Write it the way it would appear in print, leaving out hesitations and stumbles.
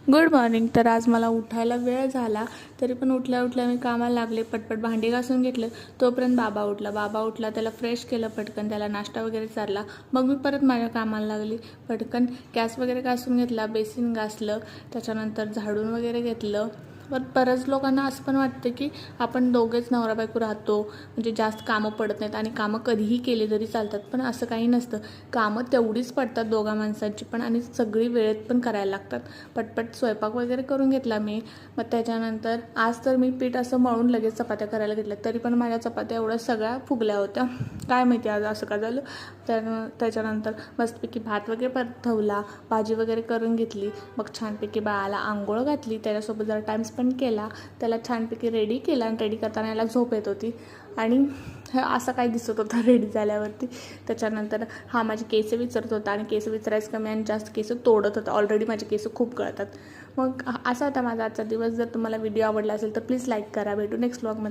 Good morning. तर आज मला उठायला वेळ झाला, तरी पण उठल्या उठल्या मी कामाला लागले. पटपट भांडी घासून घेतलं. तोपर्यंत बाबा उठला, त्याला फ्रेश केलं, पटकन त्याला नाश्ता वगैरे चारला. मग मी परत माझ्या कामाला लागली. पटकन गॅस वगैरे घासून घेतला, बेसिन घासलं, त्याच्यानंतर झाडून वगैरे घेतलं. पण बऱ्याच लोकांना असं पण वाटतं की आपण दोघेच नवरा बायको राहतो, म्हणजे जास्त कामं पडत नाहीत आणि कामं कधीही केली तरी चालतात. पण असं काही नसतं. कामं तेवढीच पडतात दोघा माणसांची पण, आणि सगळी वेळेत पण करायला लागतात. पटपट स्वयंपाक वगैरे करून घेतला मी. मग त्याच्यानंतर आज तर मी पीठ असं मळून लगेच चपात्या करायला घेतल्या, तरी पण माझ्या चपात्या एवढ्या सगळ्या फुगल्या होत्या. काय माहिती आज असं का झालं. त्याच्यानंतर मस्तपैकी भात वगैरे परत ठेवला, भाजी वगैरे करून घेतली. मग छानपैकी बाळाला आंघोळ घातली, त्याच्यासोबत जरा टाईम स्पेंड केला, त्याला छानपैकी रेडी केला. आणि रेडी करताना याला झोप येत होती आणि असं काय दिसत होतं रेडी झाल्यावरती. त्याच्यानंतर हा माझे केस विचारत होता, आणि केस विचारायचं कमी आणि जास्त केस तोडत होता. ऑलरेडी माझे केस खूप गळतात. मग असा होता माझा आजचा दिवस. जर तुम्हाला व्हिडिओ आवडला असेल तर प्लीज लाईक करा. भेटू नेक्स्ट व्लॉगमध्ये.